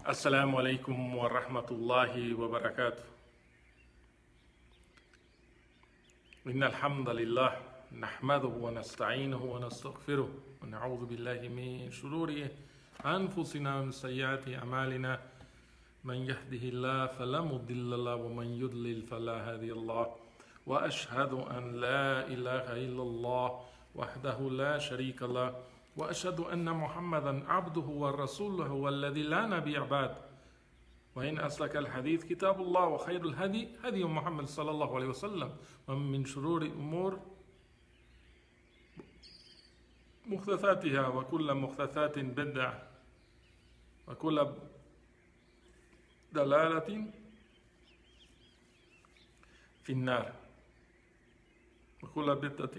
السلام عليكم ورحمة الله وبركاته. إن الحمد لله نحمده ونستعينه ونستغفره ونعوذ بالله من شرور أنفسنا ومن سيئات أعمالنا من يهده الله فلا مضل له ومن يضلل فلا هادي له وأشهد أن لا إله إلا الله وحده لا شريك له وأشهد أن محمدا عبده ورسوله والذي لا نبي بعد وإن أصدق الحديث كتاب الله وخير الهدي هدي محمد صلى الله عليه وسلم ومن شرور الأمور محدثاتها وكل محدثات بدعة وكل دلالة في النار وكل بدعة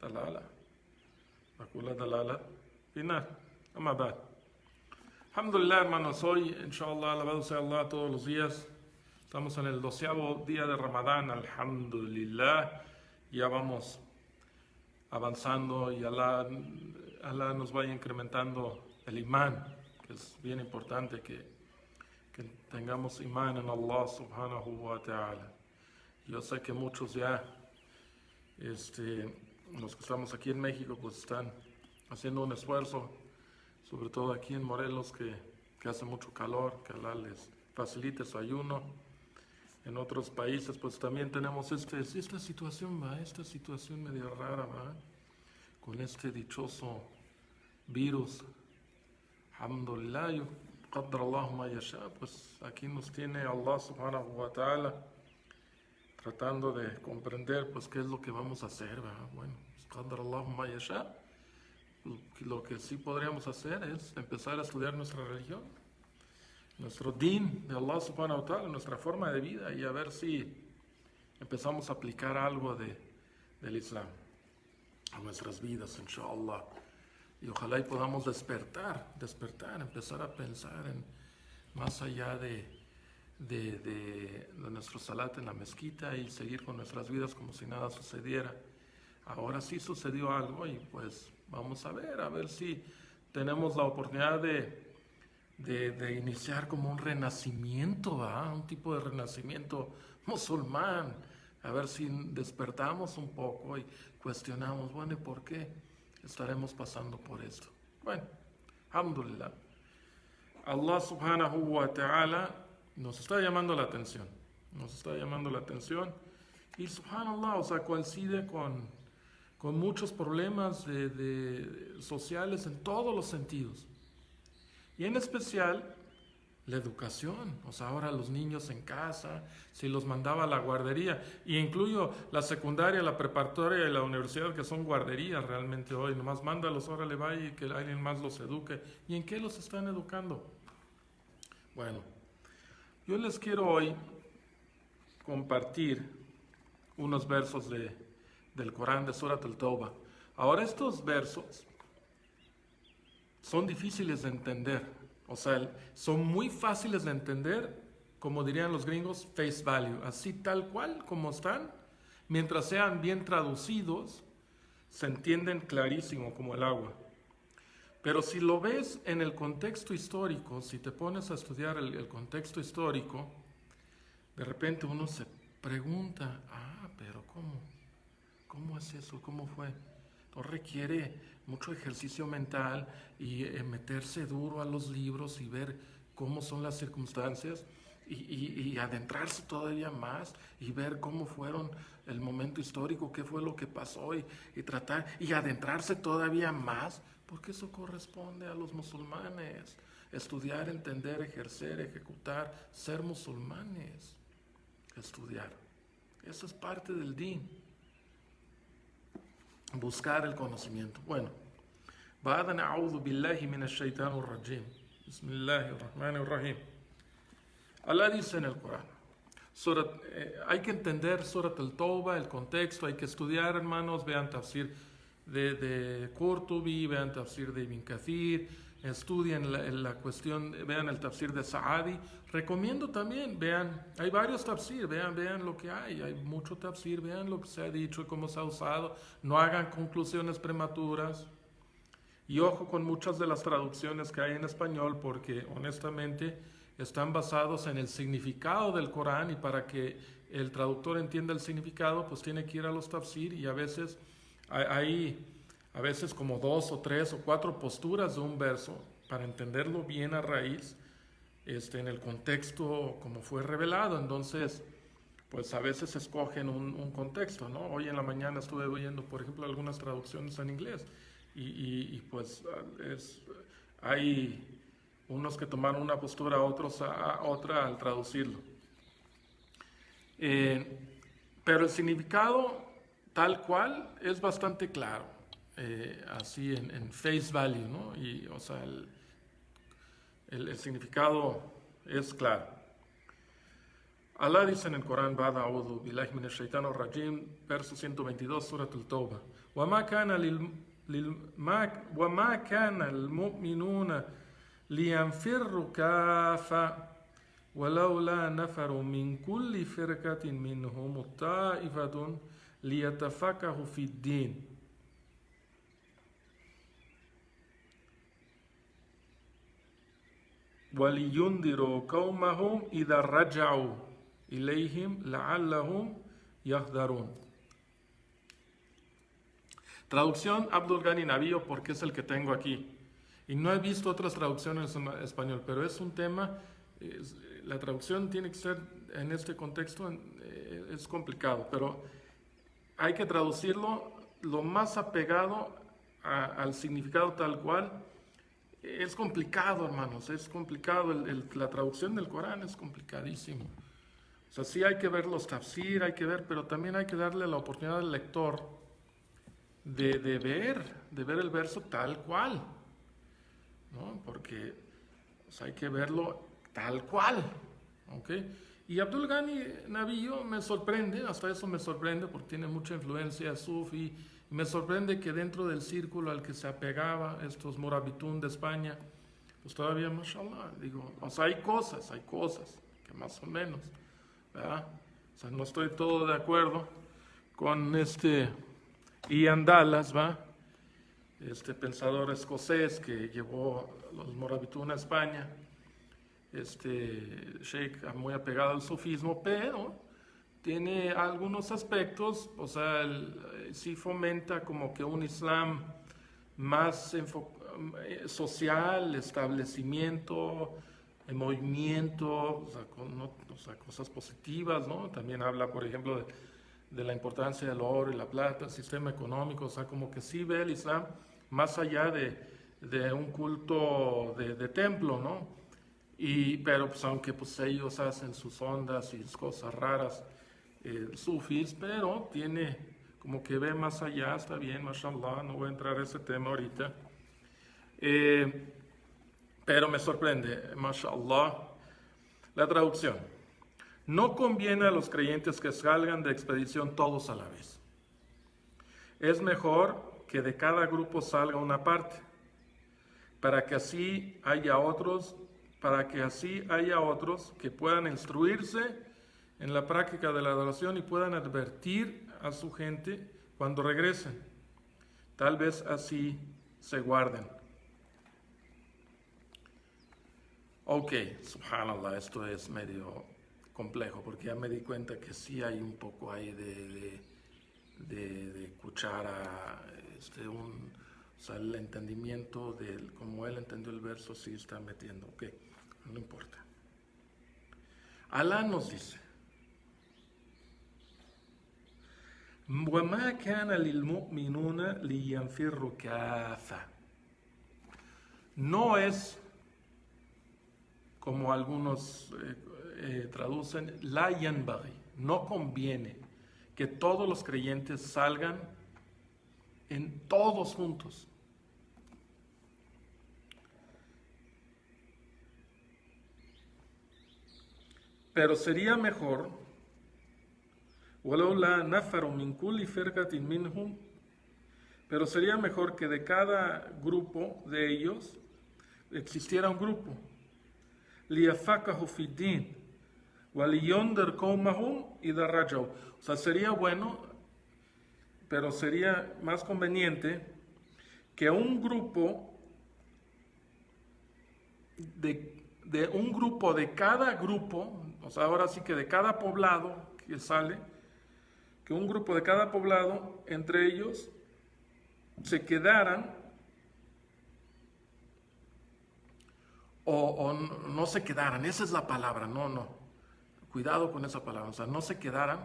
دلالة وكل دلالة في النار. أما بعد. Alhamdulillah, hermanos, hoy, inshallah, alabado sea Allah todos los días. Estamos en el 12º día de Ramadán, alhamdulillah. Ya vamos avanzando y Allah nos vaya incrementando el imán, que es bien importante que tengamos imán en Allah subhanahu wa ta'ala. Yo sé que muchos ya, los que estamos aquí en México, pues están haciendo un esfuerzo, sobre todo aquí en Morelos, que hace mucho calor, que Allah les facilite su ayuno. En otros países, pues también tenemos esta situación medio rara, ¿va? Con este dichoso virus. Alhamdulillah, qadar Allahu ma yasha, pues aquí nos tiene Allah subhanahu wa ta'ala tratando de comprender, pues, qué es lo que vamos a hacer, ¿va? Bueno, qadar Allahu ma yasha. Lo que sí podríamos hacer es empezar a estudiar nuestra religión, nuestro din de Allah subhanahu wa ta'ala, nuestra forma de vida, y a ver si empezamos a aplicar algo del Islam a nuestras vidas, inshallah. Y ojalá y podamos despertar, empezar a pensar en más allá de nuestro salat en la mezquita y seguir con nuestras vidas como si nada sucediera. Ahora sí sucedió algo y pues vamos a ver si tenemos la oportunidad de iniciar como un renacimiento, ¿va? Un tipo de renacimiento musulmán. A ver si despertamos un poco y cuestionamos, bueno, ¿y por qué estaremos pasando por esto? Bueno, alhamdulillah. Allah subhanahu wa ta'ala nos está llamando la atención. Y subhanallah, o sea, coincide con muchos problemas sociales en todos los sentidos. Y en especial la educación. O sea, ahora los niños en casa, si los mandaba a la guardería, y incluyo la secundaria, la preparatoria y la universidad, que son guarderías realmente hoy. Nomás mándalos, órale, vaya, y que alguien más los eduque. ¿Y en qué los están educando? Bueno, yo les quiero hoy compartir unos versos del Corán, de Surat al-Tawbah. Ahora, estos versos son difíciles de entender. O sea, son muy fáciles de entender, como dirían los gringos, face value. Así tal cual como están, mientras sean bien traducidos, se entienden clarísimo como el agua. Pero si lo ves en el contexto histórico, si te pones a estudiar el contexto histórico, de repente uno se pregunta, pero ¿cómo es eso? ¿Cómo fue? No requiere mucho ejercicio mental y meterse duro a los libros y ver cómo son las circunstancias y adentrarse todavía más y ver cómo fueron el momento histórico, qué fue lo que pasó y tratar y adentrarse todavía más, porque eso corresponde a los musulmanes. Estudiar, entender, ejercer, ejecutar, ser musulmanes. Estudiar. Eso es parte del din. Buscar el conocimiento. Bueno, Ba'dan a'udhu billahi minash shaitanir rajim. Bismillahir rahmanir rahim. Allah dice en el Corán, hay que entender Surat al-Tawbah, el contexto, hay que estudiar, hermanos, vean tafsir de Qurtubi, vean tafsir de Ibn Kathir, estudien la cuestión, vean el tafsir de Sa'adi. Recomiendo también, vean, hay varios tafsir, vean lo que hay mucho tafsir, vean lo que se ha dicho y cómo se ha usado, no hagan conclusiones prematuras. Y ojo con muchas de las traducciones que hay en español, porque honestamente están basados en el significado del Corán, y para que el traductor entienda el significado, pues tiene que ir a los tafsir, y a veces hay a veces como 2 o 3 o 4 posturas de un verso para entenderlo bien a raíz, en el contexto como fue revelado. Entonces, pues a veces escogen un contexto, ¿no? Hoy en la mañana estuve oyendo, por ejemplo, algunas traducciones en inglés, y pues hay unos que tomaron una postura, otros a otra al traducirlo. Pero el significado tal cual es bastante claro, así en face value, ¿no? Y, o sea, el significado es claro. Allah dice en el Corán, Ba'da a'udhu billahi minash shaitanir rajim, verso 122, Surat al-Tawbah, وَمَا كَانَ الْمُؤْمِنُونَ لِيَنْفِرُّوا كَافَّةً وَلَوْلَا نَفَرٌ مِنْ كُلِّ فِرْقَةٍ مِنْهُمُ طَائِفَةٌ لِيَتَفَقَّهُوا فِي الدِّينِ وَلِيُنْذِرُوا قَوْمَهُمْ إِذَا رَجَعُوا إِلَيْهِمْ لَعَلَّهُمْ يَحْذَرُونَ. Traducción Abdul Ghani Navío, porque es el que tengo aquí. Y no he visto otras traducciones en español, pero es un tema, la traducción tiene que ser en este contexto, es complicado, pero hay que traducirlo lo más apegado al significado tal cual. Es complicado, hermanos, es complicado. La traducción del Corán es complicadísimo. O sea, sí hay que ver los tafsir, hay que ver, pero también hay que darle la oportunidad al lector de ver el verso tal cual, ¿no? Porque, o sea, hay que verlo tal cual, ¿ok? Y Abdul Ghani Navío me sorprende, hasta eso me sorprende, porque tiene mucha influencia sufi. Me sorprende que dentro del círculo al que se apegaba estos morabitún de España, pues todavía, mashallah, digo, o sea, hay cosas que más o menos, ¿verdad? O sea, no estoy todo de acuerdo con Ian Dallas, ¿va? Este pensador escocés que llevó los morabitún a España, sheikh muy apegado al sufismo, pero tiene algunos aspectos, o sea, sí fomenta como que un Islam más social, establecimiento, movimiento, o sea, cosas positivas, ¿no? También habla, por ejemplo, de la importancia del oro y la plata, el sistema económico, o sea, como que sí ve el Islam más allá de un culto de templo, ¿no? Pero pues aunque pues ellos hacen sus ondas y sus cosas raras, sufis, pero tiene como que ve más allá, está bien, mashallah, no voy a entrar a ese tema ahorita. Pero me sorprende, mashallah, la traducción. No conviene a los creyentes que salgan de expedición todos a la vez. Es mejor que de cada grupo salga una parte, para que así haya otros que puedan instruirse en la práctica de la adoración y puedan advertir a su gente cuando regresen. Tal vez así se guarden. Ok, subhanallah, esto es medio complejo, porque ya me di cuenta que sí hay un poco ahí de cuchara, o sea, el entendimiento de como él entendió el verso sí está metiendo. Ok, no importa. Alá nos dice: وَمَا كَانَ لِلْمُؤْمِنُونَ لِيَنْفِرُّوا كَافَّةً. No es, como algunos traducen, la yanbaghi, no conviene que todos los creyentes salgan todos juntos. Pero sería mejor, pero sería mejor que de cada grupo de ellos existiera un grupo. O sea, sería bueno, pero sería más conveniente que un grupo de un grupo de cada grupo, o sea, ahora sí que de cada poblado que sale, que un grupo de cada poblado, entre ellos, se quedaran, o no se quedaran, esa es la palabra, no, cuidado con esa palabra, o sea, no se quedaran,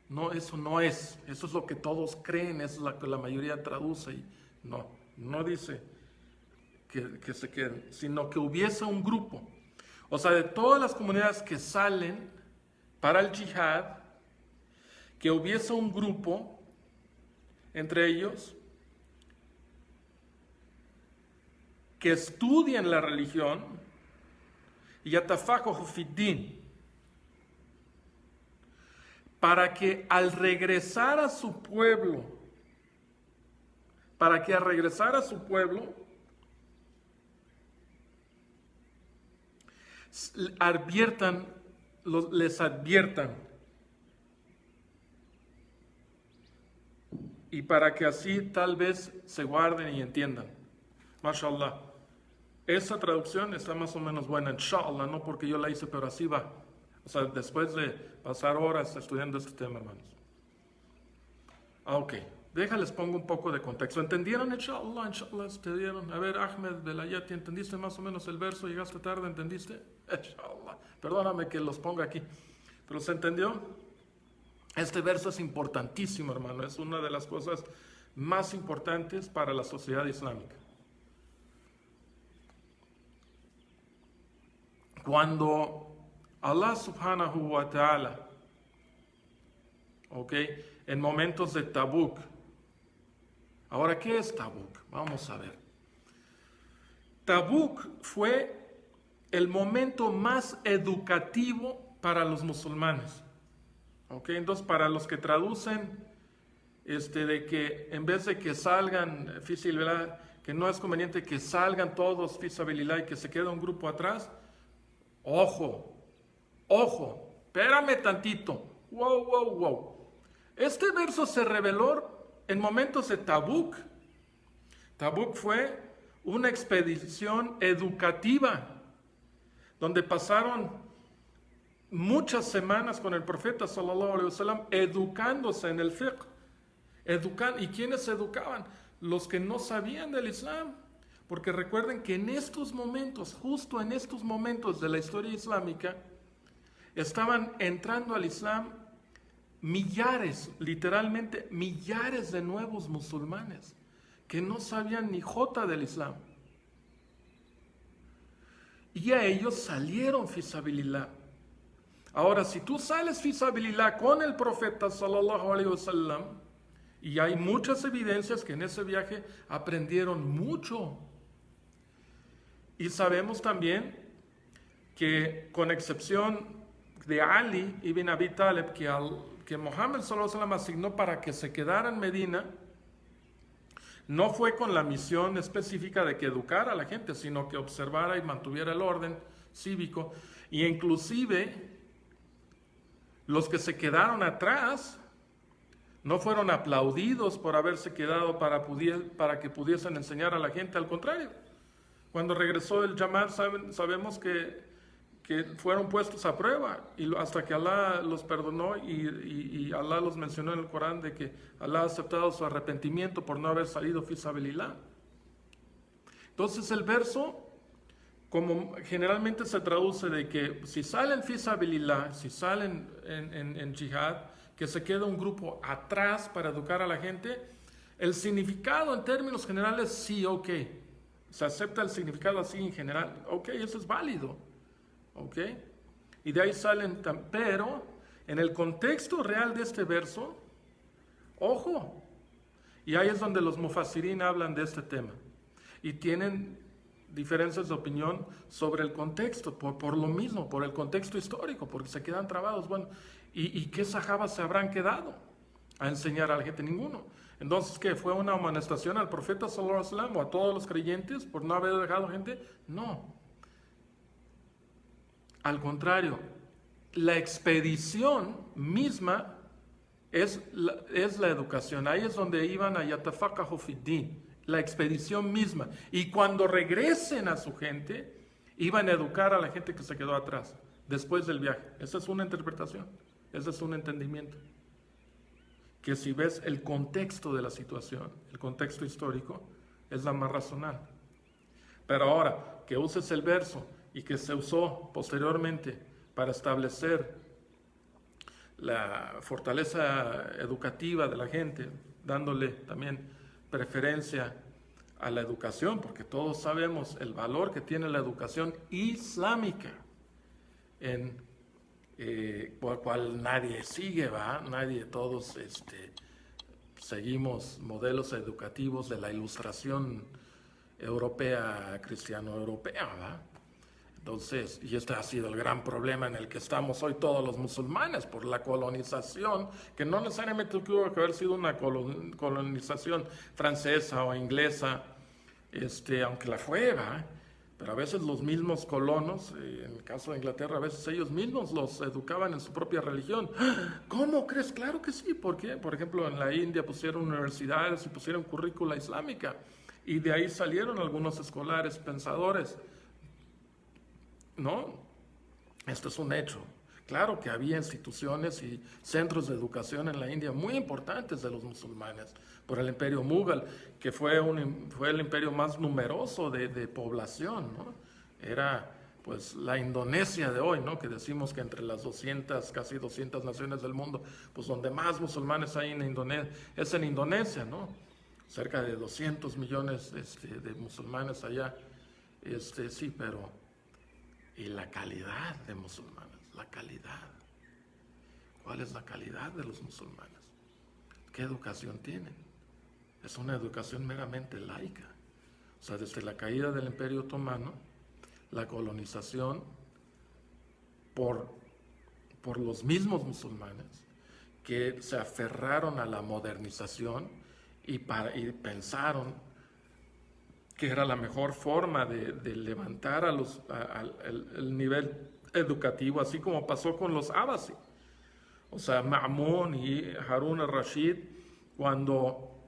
no, eso no es, eso es lo que todos creen, eso es lo que la mayoría traduce, y no dice que se queden, sino que hubiese un grupo, o sea, de todas las comunidades que salen para el yihad, que hubiese un grupo entre ellos que estudien la religión y yatafaqahu fid-din, para que al regresar a su pueblo, les adviertan, y para que así tal vez se guarden y entiendan. Mashallah. Esa traducción está más o menos buena, inshallah, no porque yo la hice, pero así va. O sea, después de pasar horas estudiando este tema, hermanos. Ok, déjales pongo un poco de contexto. ¿Entendieron? Inshallah, ¿entendieron? A ver, Ahmed Belayati, ¿entendiste más o menos el verso? ¿Llegaste tarde? ¿Entendiste? Inshallah. Perdóname que los ponga aquí. ¿Pero se entendió? Este verso es importantísimo, hermano. Es una de las cosas más importantes para la sociedad islámica. Cuando Allah subhanahu wa ta'ala, en momentos de Tabuk. Ahora, ¿qué es Tabuk? Vamos a ver. Tabuk fue el momento más educativo para los musulmanes. Entonces, para los que traducen de que en vez de que salgan fisabilillah, que no es conveniente que salgan todos fisabilillah y que se quede un grupo atrás, ojo, espérame tantito, wow. Este verso se reveló en momentos de Tabuk. Tabuk fue una expedición educativa donde pasaron muchas semanas con el profeta sallallahu alaihi wasallam educándose en el fiqh. ¿Y quiénes se educaban? Los que no sabían del Islam. Porque recuerden que en estos momentos, justo en estos momentos de la historia islámica, estaban entrando al Islam millares, literalmente millares de nuevos musulmanes que no sabían ni jota del Islam. Y a ellos salieron fisabilillah. Ahora, si tú sales fisabilillah con el profeta sallallahu alaihi wasallam, y hay muchas evidencias que en ese viaje aprendieron mucho. Y sabemos también que, con excepción de Ali ibn Abi Talib, que Muhammad sallallahu alaihi wasallam asignó para que se quedara en Medina, no fue con la misión específica de que educara a la gente, sino que observara y mantuviera el orden cívico. Y inclusive los que se quedaron atrás no fueron aplaudidos por haberse quedado para que pudiesen enseñar a la gente. Al contrario, cuando regresó el Yamal, sabemos que fueron puestos a prueba hasta que Allah los perdonó y Allah los mencionó en el Corán de que Allah ha aceptado su arrepentimiento por no haber salido fisabilillah. Entonces el verso, como generalmente se traduce de que si salen fisabilillah, si salen en jihad, que se queda un grupo atrás para educar a la gente, el significado en términos generales sí, se acepta el significado así en general, eso es válido, y de ahí salen, pero en el contexto real de este verso, ojo, y ahí es donde los mufassirín hablan de este tema, y tienen diferencias de opinión sobre el contexto, por lo mismo, por el contexto histórico, porque se quedan trabados. Bueno, ¿y qué sahabas se habrán quedado a enseñar a la gente? Ninguno. Entonces, ¿qué? ¿Fue una amonestación al profeta sallallahu alaihi wasallam o a todos los creyentes por no haber dejado gente? No. Al contrario, la expedición misma es la educación. Ahí es donde iban a yatafaqahu fid-din, la expedición misma. Y cuando regresen a su gente, iban a educar a la gente que se quedó atrás, después del viaje. Esa es una interpretación, ese es un entendimiento. Que si ves el contexto de la situación, el contexto histórico, es la más razonable. Pero ahora, que uses el verso y que se usó posteriormente para establecer la fortaleza educativa de la gente, dándole también preferencia a la educación, porque todos sabemos el valor que tiene la educación islámica, por cual nadie sigue, ¿va? Nadie, todos seguimos modelos educativos de la ilustración europea, cristiano-europea, ¿va? Entonces, y este ha sido el gran problema en el que estamos hoy todos los musulmanes por la colonización, que no necesariamente tuvo que haber sido una colonización francesa o inglesa, aunque la fue, ¿va? Pero a veces los mismos colonos, en el caso de Inglaterra, a veces ellos mismos los educaban en su propia religión. ¿Cómo crees? Claro que sí. ¿Por qué? Por ejemplo, en la India pusieron universidades y pusieron currícula islámica, y de ahí salieron algunos escolares pensadores, ¿no? Esto es un hecho. Claro que había instituciones y centros de educación en la India muy importantes de los musulmanes, por el imperio Mughal, que fue el imperio más numeroso de población, ¿no? Era pues la Indonesia de hoy, ¿no? Que decimos que entre las 200, casi 200 naciones del mundo, pues donde más musulmanes hay en Indonesia, es en Indonesia, ¿no? Cerca de 200 millones de musulmanes allá, sí, pero... Y la calidad de musulmanes, la calidad. ¿Cuál es la calidad de los musulmanes? ¿Qué educación tienen? Es una educación meramente laica. O sea, desde la caída del Imperio Otomano, la colonización por los mismos musulmanes que se aferraron a la modernización y pensaron que era la mejor forma de levantar el nivel educativo, así como pasó con los Abbasi. O sea, Ma'mun y Harun al-Rashid, cuando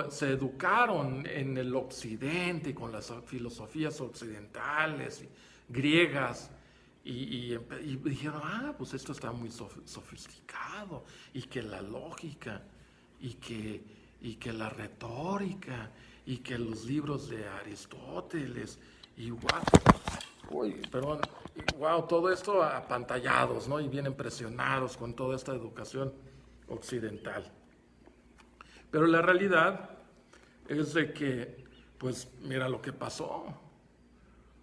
se educaron en el occidente con las filosofías occidentales y griegas, y dijeron, pues esto está muy sofisticado, y que la lógica, y que la retórica, y que los libros de Aristóteles, y todo esto apantallados, ¿no? Y bien impresionados con toda esta educación occidental. Pero la realidad es de que, pues, mira lo que pasó.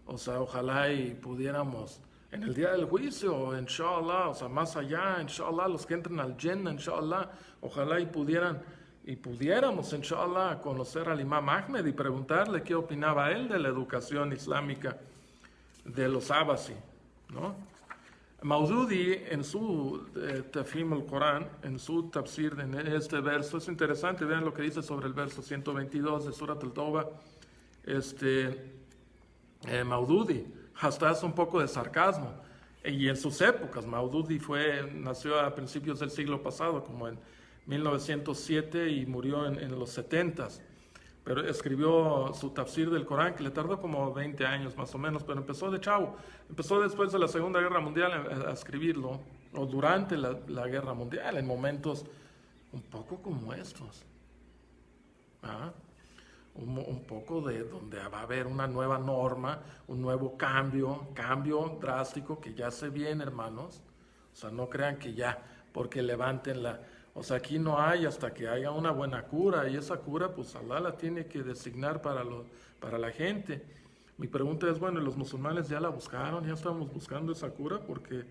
O sea, ojalá y pudiéramos, en el día del juicio, inshallah, o sea, más allá, inshallah, los que entren al Jannah, inshallah, ojalá y pudiéramos, inshallah, conocer al Imam Ahmed y preguntarle qué opinaba él de la educación islámica de los Abbasi, ¿no? Maududi, en su Tafhim al-Quran, en su tafsir de este verso, es interesante, vean lo que dice sobre el verso 122 de Surat al-Tawbah. Maududi hasta hace un poco de sarcasmo, y en sus épocas. Maududi nació a principios del siglo pasado, como en 1907, y murió en los 70s. Pero escribió su tafsir del Corán, que le tardó como 20 años más o menos, pero empezó de chavo. Empezó después de la Segunda Guerra Mundial a escribirlo, o durante la Guerra Mundial, en momentos un poco como estos. Un poco de donde va a haber una nueva norma, un nuevo cambio drástico que ya se viene, hermanos. O sea, no crean que ya, porque levanten o sea, aquí no hay hasta que haya una buena cura, y esa cura, pues Allah la tiene que designar para la gente. Mi pregunta es, bueno, ¿los musulmanes ya la buscaron? ¿Ya estamos buscando esa cura? Porque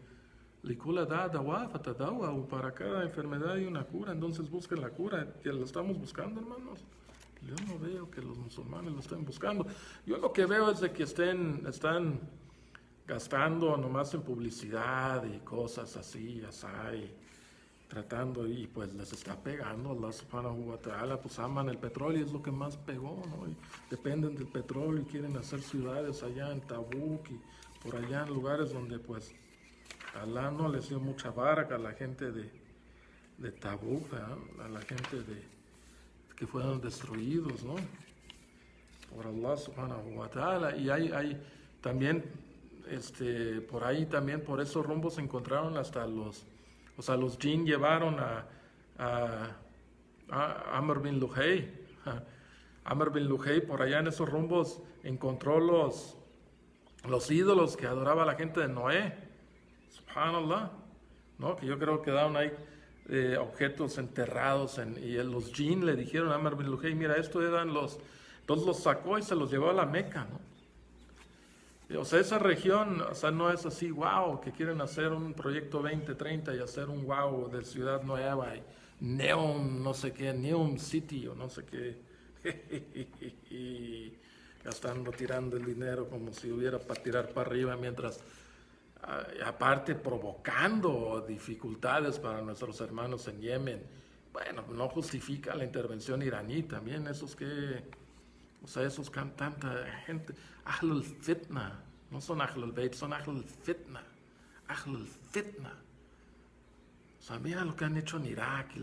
para cada enfermedad hay una cura, entonces busquen la cura. ¿Ya la estamos buscando, hermanos? Yo no veo que los musulmanes lo estén buscando. Yo lo que veo es de que están gastando nomás en publicidad y cosas así, tratando, y pues les está pegando. Allah subhanahu wa ta'ala, pues aman el petróleo y es lo que más pegó, ¿no? Y dependen del petróleo y quieren hacer ciudades allá en Tabuk y por allá en lugares donde pues Allah no les dio mucha barca a la gente de Tabuk, ¿verdad? A la gente que fueron destruidos, ¿no? Por Allah subhanahu wa ta'ala. Y hay también, por ahí también, por esos rumbos se encontraron hasta los jinn llevaron a Amr bin Luhay. Amr bin Luhay por allá en esos rumbos encontró los ídolos que adoraba la gente de Noé. Subhanallah, ¿no? Que yo creo que quedaron ahí objetos enterrados y los jinn le dijeron a Amr bin Luhay, mira, esto eran entonces los sacó y se los llevó a la Meca, ¿no? O sea, esa región, o sea, no es así, wow, que quieren hacer un proyecto 2030 y hacer un wow de ciudad nueva y Neon, no sé qué, Neon City o no sé qué, y gastando, tirando el dinero como si hubiera para tirar para arriba, mientras aparte provocando dificultades para nuestros hermanos en Yemen. Bueno, no justifica la intervención iraní también, esos tanta gente, Ahlul Fitna, no son Ahlul Bayt, son Ahlul Fitna, Ahlul Fitna. O sea, mira lo que han hecho en Irak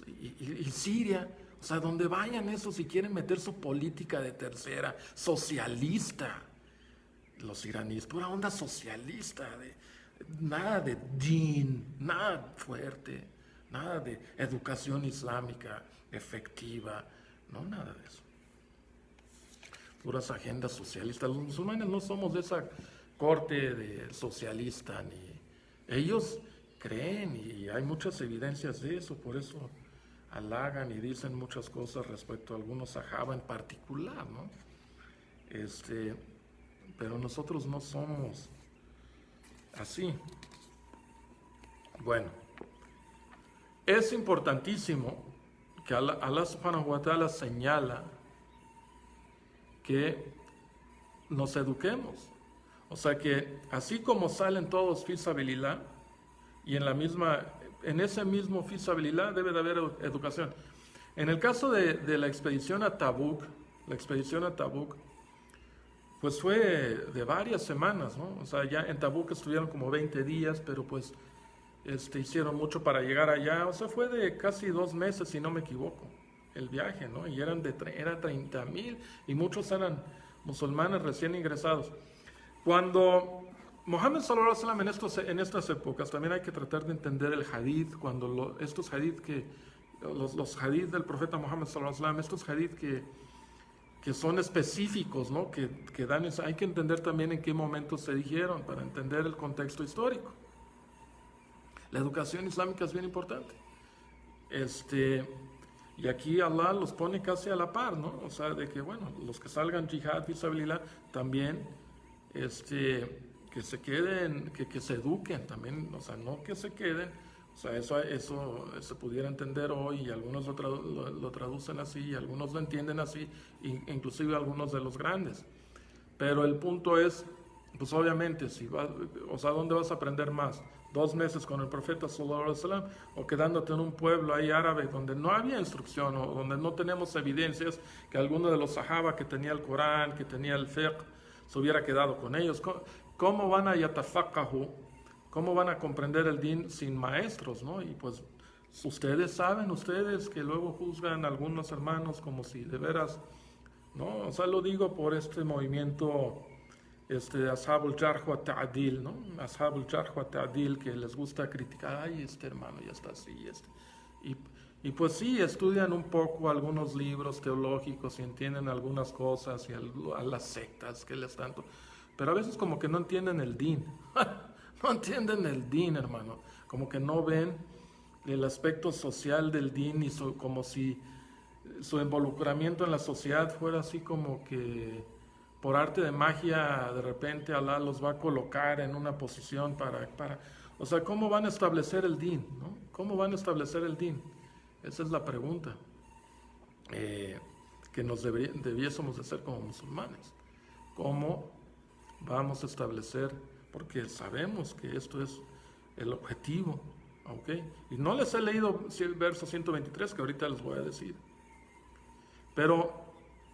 y Siria, o sea, donde vayan esos y quieren meter su política de tercera, socialista, los iraníes, pura onda socialista, nada de din, nada fuerte, nada de educación islámica efectiva, no, nada de eso. Puras agendas socialistas. Los musulmanes no somos de esa corte de socialista, ni ellos creen, y hay muchas evidencias de eso, por eso halagan y dicen muchas cosas respecto a algunos sahaba en particular, ¿no? Pero nosotros no somos así. Bueno, es importantísimo que Allah subhanahu wa ta'ala señala que nos eduquemos. O sea que así como salen todos fi sabilillah, y en ese mismo fi sabilillah debe de haber educación. En el caso de la expedición a Tabuk, pues fue de varias semanas, ¿no? O sea, ya en Tabuk estuvieron como 20 días, pero pues hicieron mucho para llegar allá. O sea, fue de casi 2 meses, si no me equivoco, el viaje, ¿no? Y eran 30,000 y muchos eran musulmanes recién ingresados. Cuando Muhammad sallallahu alaihi wasallam en estas épocas, también hay que tratar de entender el hadith, cuando estos hadith los hadith del profeta Muhammad sallallahu alaihi wasallam, estos hadith que son específicos, ¿no? Que dan hay que entender también en qué momentos se dijeron para entender el contexto histórico. La educación islámica es bien importante. Y aquí Allah los pone casi a la par, ¿no? O sea, de que, bueno, los que salgan jihad, fisabilillah, también, que se queden, que se eduquen también, o sea, no que se queden, o sea, eso se pudiera entender hoy, y algunos lo traducen así, y algunos lo entienden así, inclusive algunos de los grandes. Pero el punto es, pues obviamente, o sea, ¿dónde vas a aprender más? 2 meses con el profeta sallallahu alaihi wasallam, o quedándote en un pueblo ahí árabe donde no había instrucción, o donde no tenemos evidencias que alguno de los sahaba que tenía el Corán, que tenía el fiqh, se hubiera quedado con ellos. ¿Cómo van a yatafaqahu? ¿Cómo van a comprender el din sin maestros, no? Y pues ustedes que luego juzgan a algunos hermanos como si de veras, ¿no? O sea, lo digo por este movimiento Ashabul Jarh wa Ta'dil, ¿no? Ashabul Jarh wa Ta'dil, que les gusta criticar, ay, este hermano ya está así, y pues sí, estudian un poco algunos libros teológicos y entienden algunas cosas y a las sectas que les tanto, pero a veces como que no entienden el din, no entienden el din, hermano, como que no ven el aspecto social del din y como si su involucramiento en la sociedad fuera así como que por arte de magia, de repente Allah los va a colocar en una posición o sea, ¿cómo van a establecer el din? ¿No? ¿Cómo van a establecer el din? Esa es la pregunta que nos debiésemos de hacer como musulmanes. ¿Cómo vamos a establecer? Porque sabemos que esto es el objetivo, ¿ok? Y no les he leído el verso 123, que ahorita les voy a decir. Pero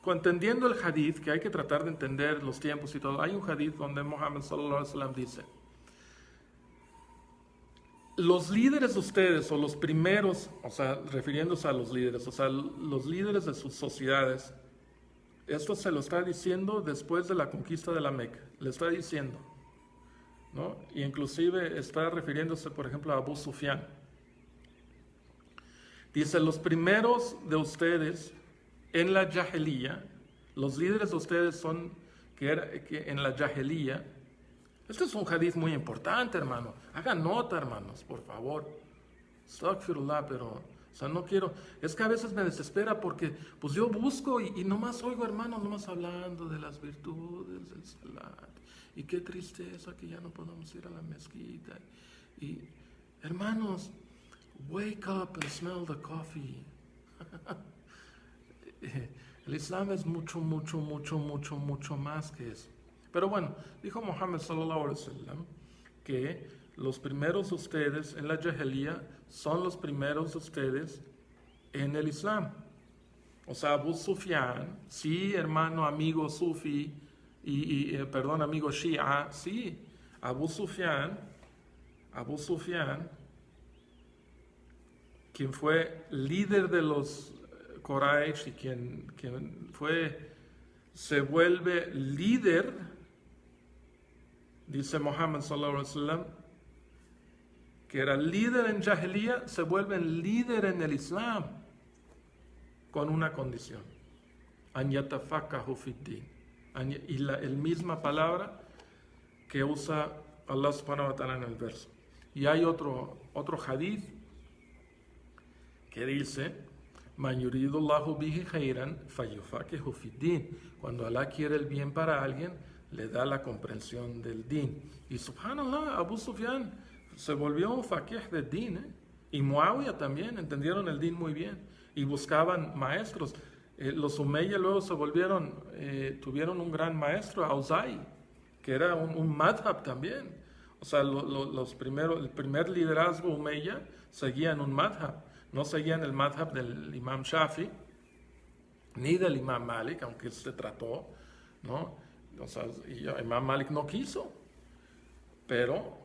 entendiendo el hadith, que hay que tratar de entender los tiempos y todo, hay un hadith donde Muhammad sallallahu alaihi wasallam dice: los líderes de ustedes, o los primeros, o sea, refiriéndose a los líderes, o sea, los líderes de sus sociedades, esto se lo está diciendo después de la conquista de la Meca, le está diciendo, ¿no? Y inclusive está refiriéndose, por ejemplo, a Abu Sufyan. Dice, los primeros de ustedes en la Jahiliya, los líderes de ustedes son que en la Jahiliya. Este es un hadith muy importante, hermano. Hagan nota, hermanos, por favor. Astaghfirullah, pero, o sea, no quiero. Es que a veces me desespera porque, pues yo busco y nomás oigo, hermanos, nomás hablando de las virtudes del salat. Y qué tristeza que ya no podemos ir a la mezquita. Y, hermanos, wake up and smell the coffee. El Islam es mucho, mucho, mucho, mucho, mucho más que eso. Pero bueno, dijo Muhammad sallallahu alaihi wasallam que los primeros de ustedes en la Jahiliya son los primeros de ustedes en el Islam. O sea, Abu Sufyan, sí, hermano, amigo Sufi, perdón, amigo Shia, sí, Abu Sufyan, quien fue líder de los Quraysh y quien se vuelve líder, dice Muhammad sallallahu alaihi wasallam, que era líder en Jahiliya, se vuelve líder en el Islam con una condición: an yatafaqahu fid-din. Y la misma palabra que usa Allah subhanahu wa ta'ala en el verso. Y hay otro hadith que dice: man yuridullahu bihi khairan fayufaqihu fid-din. Cuando Allah quiere el bien para alguien, le da la comprensión del din. Y subhanallah, Abu Sufyan se volvió un faqih del din, ¿eh? Y Muawiyah también entendieron el din muy bien y buscaban maestros. Los Umayya luego se volvieron, tuvieron un gran maestro, Auza'i, que era un madhab también. O sea, el primer liderazgo Umayya seguían un madhab. No seguían el madhab del Imam Shafi, ni del Imam Malik, aunque se trató, ¿no? O sea, Imam Malik no quiso, pero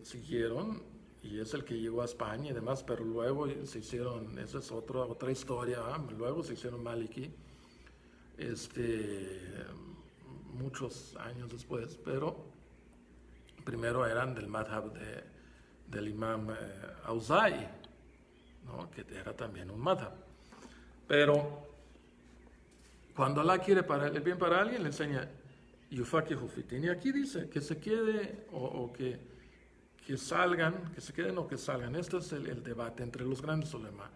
siguieron, y es el que llegó a España y demás, pero luego se hicieron, esa es otra historia, ¿eh? Luego se hicieron Maliki, muchos años después, pero primero eran del madhab del Imam Auza'i, ¿no? Que era también un madhab. Pero cuando Allah quiere el bien para alguien, le enseña yufaqihu fid-din. Y aquí dice que se quede o que salgan, que se queden o que salgan. Este es el debate entre los grandes ulemas.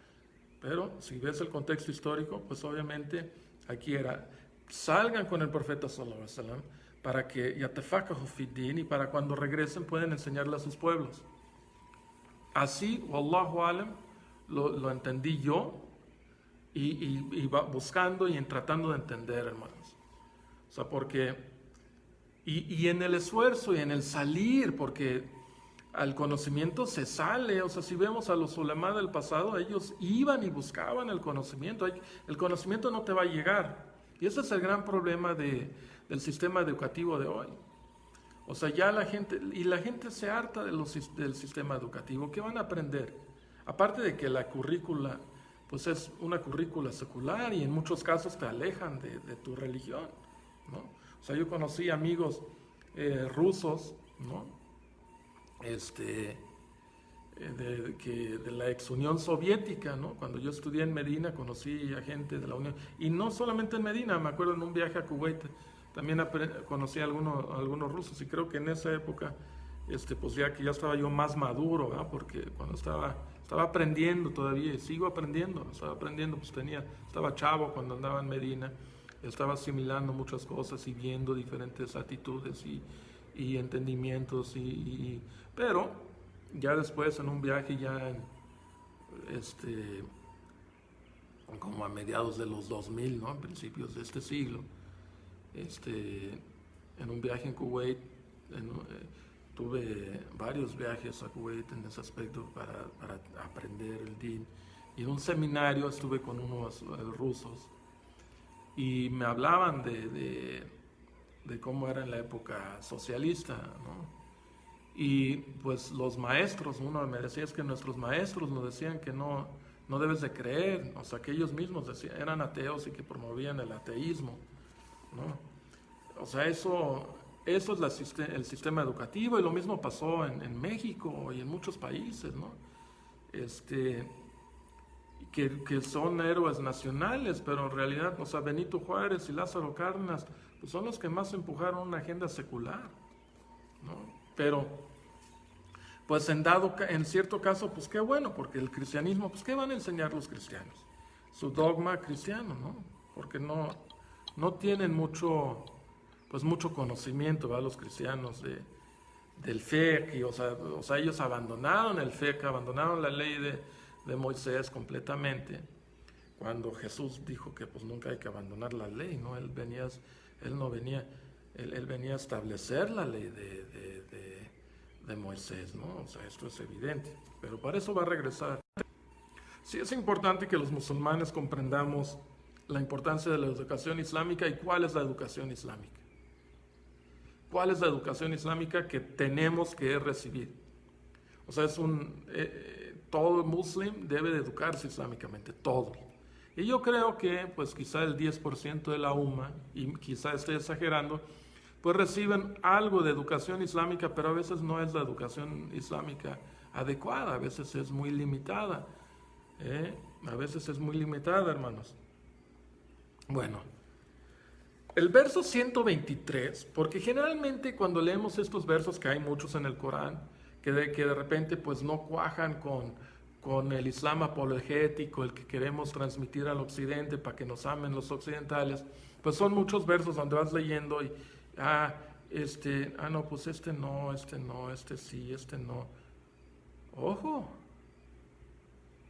Pero si ves el contexto histórico, pues obviamente aquí era: salgan con el profeta sallallahu alaihi wasallam para que yatafaqahu fid-din, y para cuando regresen pueden enseñarle a sus pueblos. Así, wallahu alam, lo entendí yo, y va buscando y tratando de entender, hermanos. O sea, porque, y en el esfuerzo y en el salir, porque al conocimiento se sale. O sea, si vemos a los ulema del pasado, ellos iban y buscaban el conocimiento. El conocimiento no te va a llegar. Y ese es el gran problema del sistema educativo de hoy. O sea, ya la gente se harta del sistema educativo. ¿Qué van a aprender? Aparte de que la currícula, pues es una currícula secular, y en muchos casos te alejan de tu religión, ¿no? O sea, yo conocí amigos rusos, ¿no? De la ex Unión Soviética, ¿no? Cuando yo estudié en Medina, conocí a gente de la Unión, y no solamente en Medina, me acuerdo en un viaje a Kuwait, también conocí a algunos rusos, y creo que en esa época, pues ya estaba yo más maduro, ¿verdad? Porque cuando estaba aprendiendo todavía, y sigo aprendiendo, pues estaba chavo cuando andaba en Medina, estaba asimilando muchas cosas y viendo diferentes actitudes y entendimientos, pero ya después en un viaje como a mediados de los 2000, ¿no? A principios de este siglo, en un viaje en Kuwait, tuve varios viajes a Kuwait en ese aspecto para aprender el din, y en un seminario estuve con unos rusos, y me hablaban de cómo era en la época socialista, ¿no? Y pues los maestros, uno me decía, es que nuestros maestros nos decían que no debes de creer, o sea, que ellos mismos decían, eran ateos y que promovían el ateísmo, ¿no? O sea, eso es el sistema educativo, y lo mismo pasó en México y en muchos países, ¿no? Que son héroes nacionales, pero en realidad, o sea, Benito Juárez y Lázaro Cárdenas, pues son los que más empujaron una agenda secular, ¿no? Pero, pues en cierto caso, pues qué bueno, porque el cristianismo, pues ¿qué van a enseñar los cristianos? Su dogma cristiano, ¿no? Porque no tienen mucho conocimiento, ¿verdad? Los cristianos del FEC, o sea, ellos abandonaron el FEC, abandonaron la ley de Moisés completamente, cuando Jesús dijo que pues nunca hay que abandonar la ley, ¿no? Él venía a establecer la ley de Moisés, ¿no? O sea, esto es evidente, pero para eso va a regresar. Sí es importante que los musulmanes comprendamos la importancia de la educación islámica. ¿Y cuál es la educación islámica? ¿Cuál es la educación islámica que tenemos que recibir? O sea, todo muslim debe de educarse islámicamente, todo. Y yo creo que, pues quizá el 10% de la umma, y quizá estoy exagerando, pues reciben algo de educación islámica, pero a veces no es la educación islámica adecuada, a veces es muy limitada. A veces es muy limitada, hermanos. Bueno, el verso 123, porque generalmente cuando leemos estos versos, que hay muchos en el Corán, que de repente pues no cuajan con el Islam apologético, el que queremos transmitir al occidente para que nos amen los occidentales, pues son muchos versos donde vas leyendo y, no, pues este no, este sí, este no. Ojo,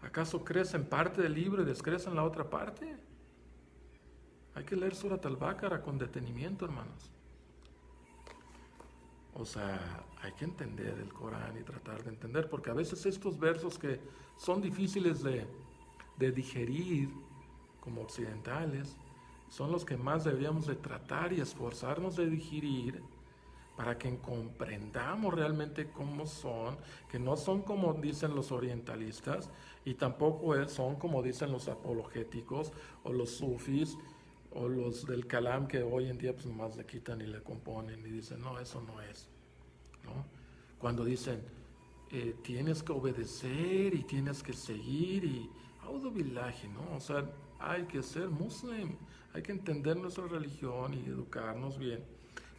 ¿acaso crees en parte del libro y descrees en la otra parte? Hay que leer Surat al-Baqarah con detenimiento, hermanos. O sea, hay que entender el Corán y tratar de entender, porque a veces estos versos que son difíciles de digerir como occidentales, son los que más deberíamos de tratar y esforzarnos de digerir para que comprendamos realmente cómo son, que no son como dicen los orientalistas y tampoco son como dicen los apologéticos o los sufis o los del Kalam, que hoy en día pues nomás le quitan y le componen y dicen, no, eso no es, ¿no? Cuando dicen, tienes que obedecer y tienes que seguir y audu billahi, ¿no? O sea, hay que ser muslim, hay que entender nuestra religión y educarnos bien.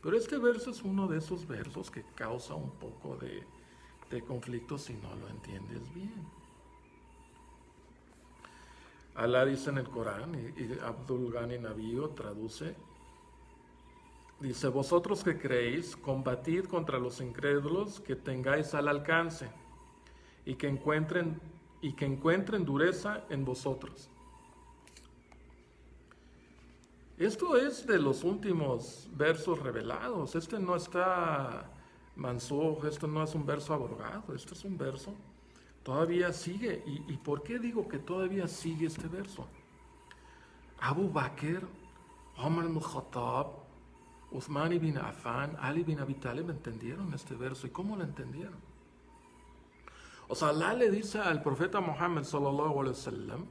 Pero este verso es uno de esos versos que causa un poco de conflicto si no lo entiendes bien. Alá dice en el Corán, y Abdul Ghani Nabío traduce, dice, vosotros que creéis, combatid contra los incrédulos que tengáis al alcance y que encuentren dureza en vosotros. Esto es de los últimos versos revelados. Este no está mansukh, esto no es un verso abrogado, esto es un verso. Todavía sigue. ¿Y por qué digo que todavía sigue este verso? Abu Bakr, Omar ibn Khattab, Uthman ibn Affan, Ali ibn Abi Talib entendieron este verso. ¿Y cómo lo entendieron? O sea, Allah le dice al profeta Muhammad sallallahu alaihi wasallam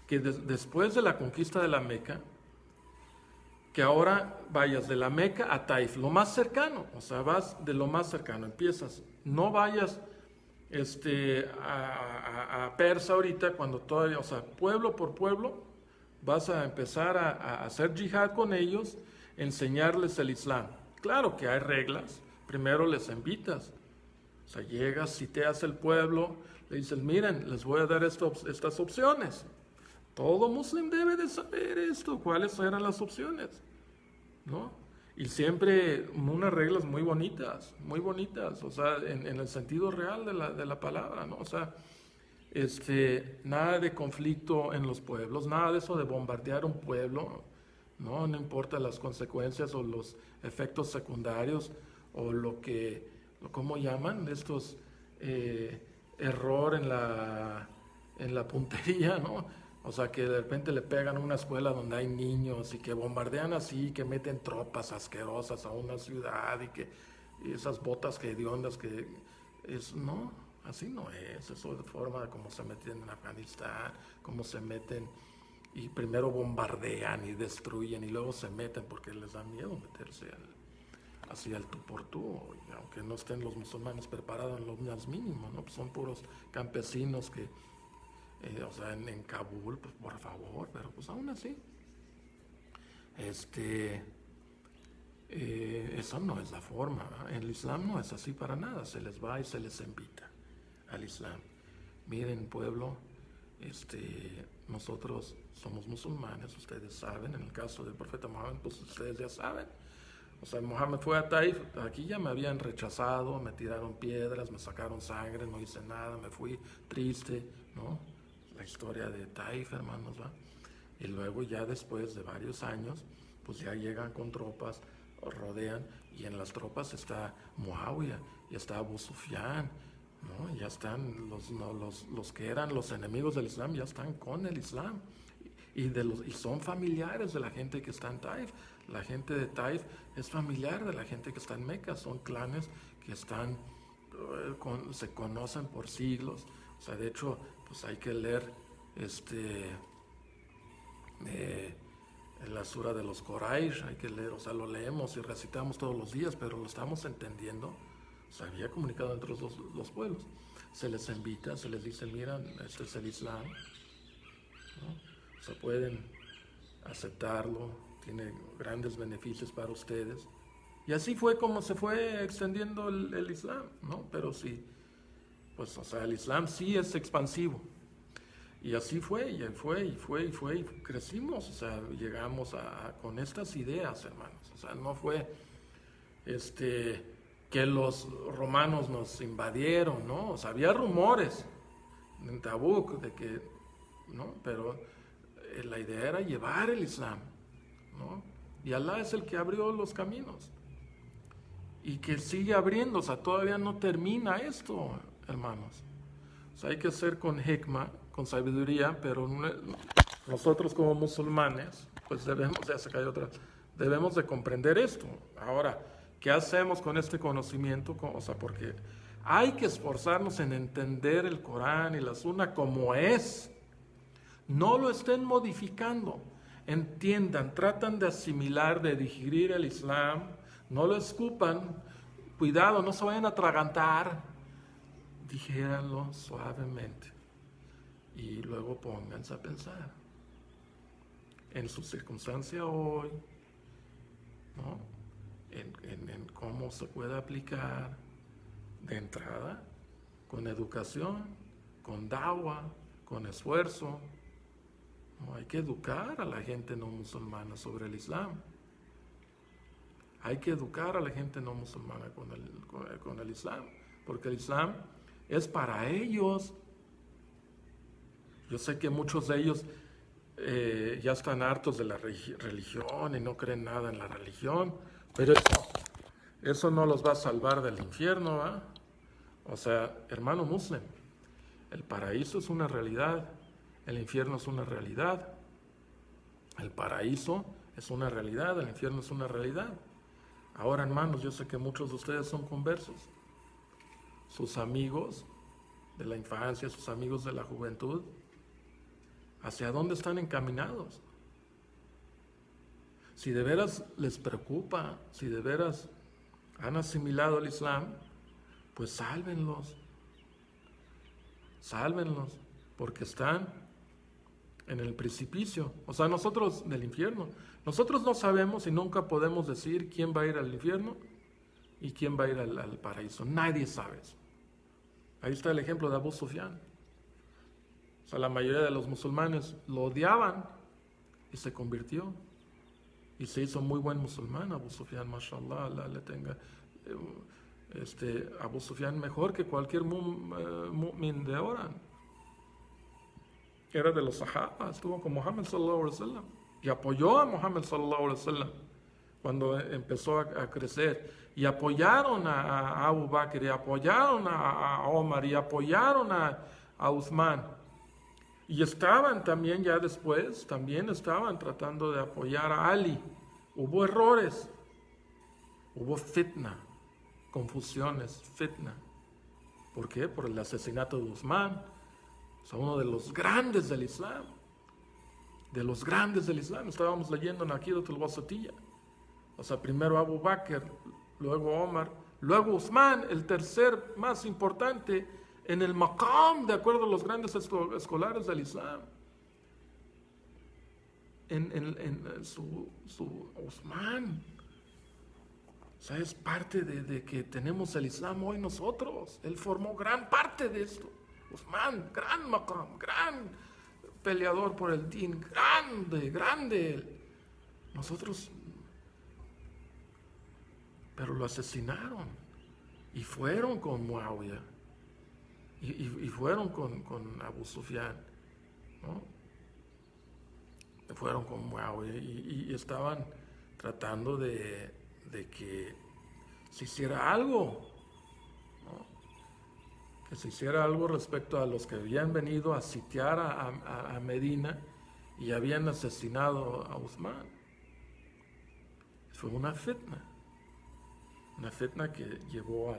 que después de la conquista de la Meca, que ahora vayas de la Meca a Taif, lo más cercano, o sea, vas de lo más cercano, empiezas, no vayas a Persa ahorita, cuando todavía, o sea, pueblo por pueblo, vas a empezar a hacer yihad con ellos, enseñarles el Islam. Claro que hay reglas, primero les invitas, o sea, llegas, siteas el pueblo, le dices, miren, les voy a dar estas opciones. Todo muslim debe de saber esto, cuáles eran las opciones, ¿no? Y siempre unas reglas muy bonitas, o sea, en el sentido real de la palabra, ¿no? O sea, nada de conflicto en los pueblos, nada de eso de bombardear un pueblo, ¿no? No importa las consecuencias o los efectos secundarios o ¿cómo llaman? Estos error en la puntería, ¿no? O sea, que de repente le pegan a una escuela donde hay niños y que bombardean así, que meten tropas asquerosas a una ciudad y que... esas botas hediondas que es, no, así no es, eso es forma de cómo se meten en Afganistán, cómo se meten y primero bombardean y destruyen y luego se meten porque les da miedo meterse así al tú por tú, y aunque no estén los musulmanes preparados en lo más mínimo, ¿no? Pues son puros campesinos que, o sea, en Kabul, pues por favor, pero pues aún así, eso no es la forma, ¿no? El Islam no es así para nada, se les va y se les invita al Islam. Miren, pueblo, nosotros somos musulmanes, ustedes saben, en el caso del profeta Mohammed, pues ustedes ya saben. O sea, Mohammed fue a Taif, aquí ya me habían rechazado, me tiraron piedras, me sacaron sangre, no hice nada, me fui triste, ¿no? La historia de Taif, hermanos, ¿va? Y luego ya después de varios años, pues ya llegan con tropas, rodean, y en las tropas está Muawiyah, y está Abu Sufyan, ¿no? Ya están los que eran los enemigos del Islam, ya están con el Islam. Y son familiares de la gente que está en Taif. La gente de Taif es familiar de la gente que está en Meca. Son clanes que están, se conocen por siglos. O sea, de hecho, pues hay que leer en la sura de los Quraysh, hay que leer, o sea, lo leemos y recitamos todos los días, pero lo estamos entendiendo. Se había comunicado entre los pueblos. Se les invita, se les dice, mira, este es el Islam, ¿no? Se pueden aceptarlo, tiene grandes beneficios para ustedes. Y así fue como se fue extendiendo el Islam, ¿no? Pero sí, pues, o sea, el Islam sí es expansivo. Y así fue, y fue, y fue, y fue, y crecimos, o sea, llegamos con estas ideas, hermanos. O sea, no fue, que los romanos nos invadieron, ¿no? O sea, había rumores en Tabuk de que, ¿no? Pero la idea era llevar el Islam, ¿no? Y Alá es el que abrió los caminos y que sigue abriendo, o sea, todavía no termina esto, hermanos. O sea, hay que ser con hikmah, con sabiduría, pero nosotros como musulmanes, pues debemos debemos de comprender esto. Ahora, ¿qué hacemos con este conocimiento? O sea, porque hay que esforzarnos en entender el Corán y la Sunna como es. No lo estén modificando. Entiendan, tratan de asimilar, de digerir el Islam. No lo escupan. Cuidado, no se vayan a atragantar. Digéranlo suavemente. Y luego pónganse a pensar en su circunstancia hoy, ¿no? En cómo se puede aplicar de entrada, con educación, con dawa, con esfuerzo. No, hay que educar a la gente no musulmana sobre el Islam. Hay que educar a la gente no musulmana con el Islam, porque el Islam es para ellos. Yo sé que muchos de ellos ya están hartos de la religión y no creen nada en la religión, pero eso no los va a salvar del infierno, ¿eh? O sea, hermano musulmán, el paraíso es una realidad, el infierno es una realidad. El paraíso es una realidad, el infierno es una realidad. Ahora, hermanos, yo sé que muchos de ustedes son conversos. Sus amigos de la infancia, sus amigos de la juventud, ¿hacia dónde están encaminados? Si de veras les preocupa, si de veras han asimilado el Islam, pues sálvenlos, porque están en el precipicio, o sea, nosotros del infierno. Nosotros no sabemos y nunca podemos decir quién va a ir al infierno y quién va a ir al paraíso. Nadie sabe eso. Ahí está el ejemplo de Abu Sufyan. O sea, la mayoría de los musulmanes lo odiaban y se convirtió. Y se hizo muy buen musulmán, Abu Sufyan, mashallah, Allah le tenga. Abu Sufyan mejor que cualquier mu'min de ahora. Era de los sahaba, estuvo con Muhammad sallallahu alaihi wasallam y apoyó a Muhammad sallallahu alaihi wasallam cuando empezó a crecer, y apoyaron a Abu Bakr, y apoyaron a Omar, y apoyaron a Uthman, y estaban también ya después, también estaban tratando de apoyar a Ali. Hubo errores, hubo fitna, confusiones, fitna. ¿Por qué? Por el asesinato de Uthman, o sea, uno de los grandes del Islam. De los grandes del Islam. Estábamos leyendo en Aqidat al-Wasatiyya. O sea, primero Abu Bakr, luego Omar, luego Uthman, el tercer más importante en el maqam, de acuerdo a los grandes escolares del Islam. En su Uthman. O sea, es parte de que tenemos el Islam hoy nosotros. Él formó gran parte de esto. Uthman, gran maqam, gran peleador por el din, grande. Nosotros, pero lo asesinaron y fueron con Muawiyah y fueron con Abu Sufyan, ¿no? Fueron con Muawiyah y estaban tratando de que se hiciera algo, ¿no? Que se hiciera algo respecto a los que habían venido a sitiar a Medina y habían asesinado a Uthman. Fue una fitna que llevó a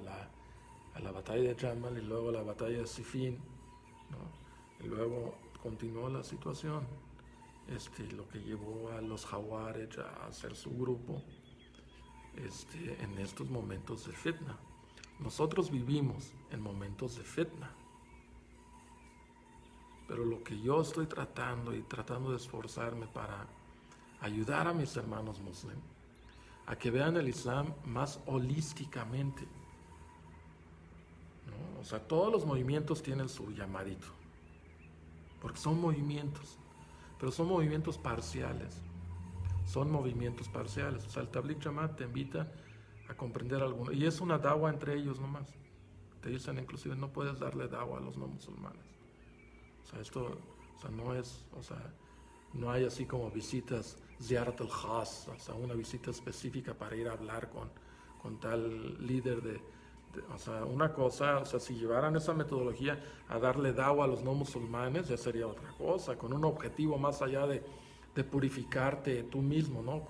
la batalla de Jamal y luego a la batalla de Siffin, ¿no? Y luego continuó la situación, lo que llevó a los Jawarij a hacer su grupo en estos momentos de fitna. Nosotros vivimos en momentos de fitna, pero lo que yo estoy tratando de esforzarme para ayudar a mis hermanos musulmanes a que vean el Islam más holísticamente, ¿no? O sea, todos los movimientos tienen su llamadito, porque son movimientos, pero son movimientos parciales. O sea, el Tabligh Jamaat te invita a comprender alguno, y es una dawa entre ellos nomás. Te dicen inclusive no puedes darle dawa a los no musulmanes. O sea, esto, o sea, no es, o sea, no hay así como visitas ziyarat al-khas, o sea, una visita específica para ir a hablar con tal líder o sea, una cosa, o sea, si llevaran esa metodología a darle dawa a los no musulmanes, ya sería otra cosa, con un objetivo más allá de purificarte tú mismo, ¿no?